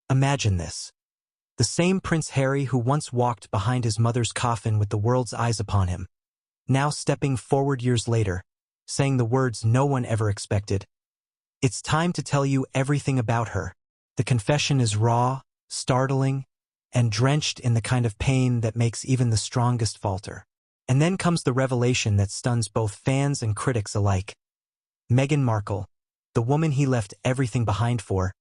Imagine this. The same Prince Harry who once walked behind his mother's coffin with the world's eyes upon him, now stepping forward years later, saying the words no one ever expected. It's time to tell you everything about her. The confession is raw, startling, and drenched in the kind of pain that makes even the strongest falter. And then comes the revelation that stuns both fans and critics alike. Meghan Markle, the woman he left everything behind for,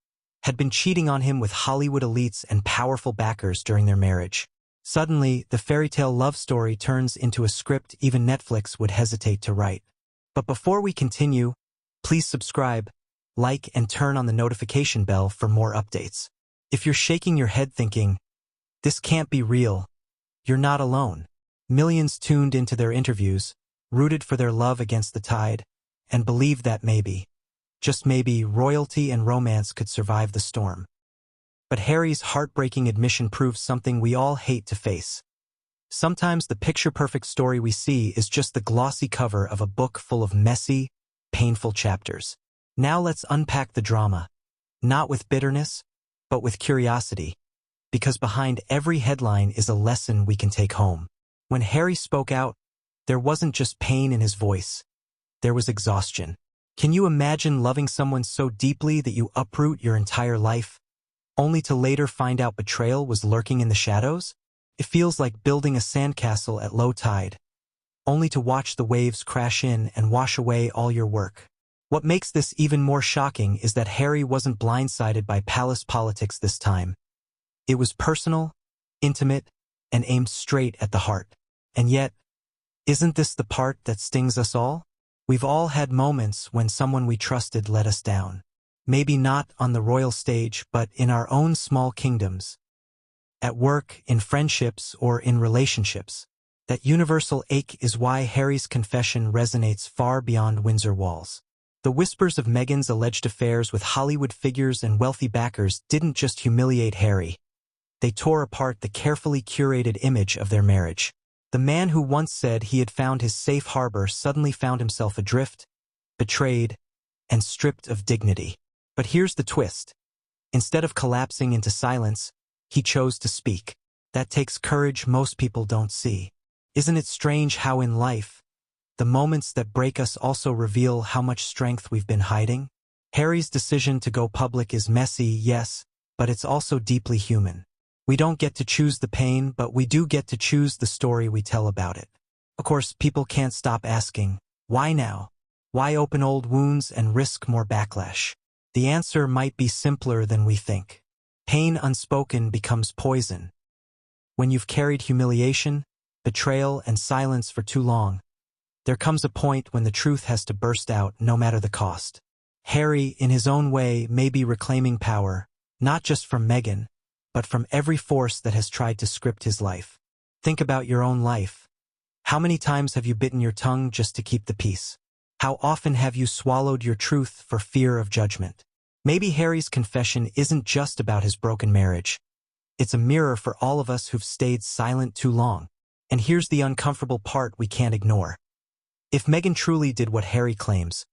had been cheating on him with Hollywood elites and powerful backers during their marriage. Suddenly, the fairy tale love story turns into a script even Netflix would hesitate to write. But before we continue, please subscribe, like, and turn on the notification bell for more updates. If you're shaking your head thinking, "This can't be real," you're not alone. Millions tuned into their interviews, rooted for their love against the tide, and believed that maybe, just maybe, royalty and romance could survive the storm. But Harry's heartbreaking admission proves something we all hate to face. Sometimes the picture-perfect story we see is just the glossy cover of a book full of messy, painful chapters. Now let's unpack the drama, not with bitterness, but with curiosity, because behind every headline is a lesson we can take home. When Harry spoke out, there wasn't just pain in his voice, there was exhaustion. Can you imagine loving someone so deeply that you uproot your entire life, only to later find out betrayal was lurking in the shadows? It feels like building a sandcastle at low tide, only to watch the waves crash in and wash away all your work. What makes this even more shocking is that Harry wasn't blindsided by palace politics this time. It was personal, intimate, and aimed straight at the heart. And yet, isn't this the part that stings us all? We've all had moments when someone we trusted let us down. Maybe not on the royal stage, but in our own small kingdoms. At work, in friendships, or in relationships. That universal ache is why Harry's confession resonates far beyond Windsor walls. The whispers of Meghan's alleged affairs with Hollywood figures and wealthy backers didn't just humiliate Harry. They tore apart the carefully curated image of their marriage. The man who once said he had found his safe harbor suddenly found himself adrift, betrayed, and stripped of dignity. But here's the twist. Instead of collapsing into silence, he chose to speak. That takes courage most people don't see. Isn't it strange how in life, the moments that break us also reveal how much strength we've been hiding? Harry's decision to go public is messy, yes, but it's also deeply human. We don't get to choose the pain, but we do get to choose the story we tell about it. Of course, people can't stop asking, why now? Why open old wounds and risk more backlash? The answer might be simpler than we think. Pain unspoken becomes poison. When you've carried humiliation, betrayal, and silence for too long, there comes a point when the truth has to burst out no matter the cost. Harry, in his own way, may be reclaiming power, not just from Meghan, but from every force that has tried to script his life. Think about your own life. How many times have you bitten your tongue just to keep the peace? How often have you swallowed your truth for fear of judgment? Maybe Harry's confession isn't just about his broken marriage. It's a mirror for all of us who've stayed silent too long. And here's the uncomfortable part we can't ignore. If Meghan truly did what Harry claims,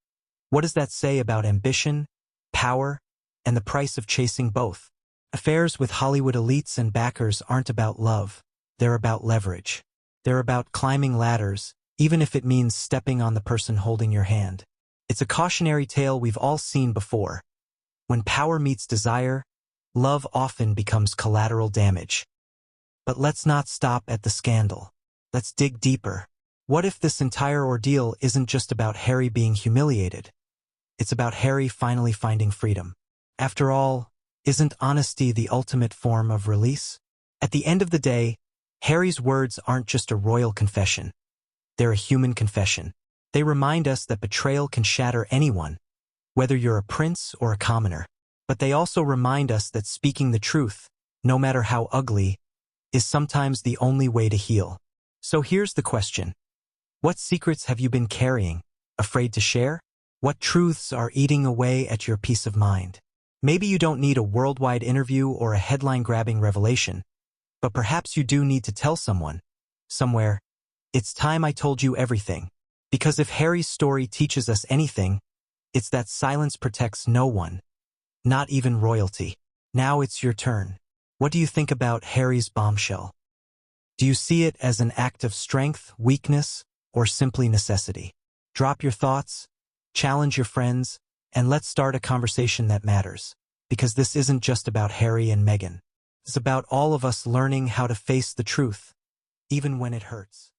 what does that say about ambition, power, and the price of chasing both? Affairs with Hollywood elites and backers aren't about love. They're about leverage. They're about climbing ladders, even if it means stepping on the person holding your hand. It's a cautionary tale we've all seen before. When power meets desire, love often becomes collateral damage. But let's not stop at the scandal. Let's dig deeper. What if this entire ordeal isn't just about Harry being humiliated? It's about Harry finally finding freedom. After all, isn't honesty the ultimate form of release? At the end of the day, Harry's words aren't just a royal confession. They're a human confession. They remind us that betrayal can shatter anyone, whether you're a prince or a commoner. But they also remind us that speaking the truth, no matter how ugly, is sometimes the only way to heal. So here's the question. What secrets have you been carrying, afraid to share? What truths are eating away at your peace of mind? Maybe you don't need a worldwide interview or a headline-grabbing revelation, but perhaps you do need to tell someone, somewhere, it's time I told you everything. Because if Harry's story teaches us anything, it's that silence protects no one, not even royalty. Now it's your turn. What do you think about Harry's bombshell? Do you see it as an act of strength, weakness, or simply necessity? Drop your thoughts, challenge your friends, and let's start a conversation that matters. Because this isn't just about Harry and Meghan. It's about all of us learning how to face the truth, even when it hurts.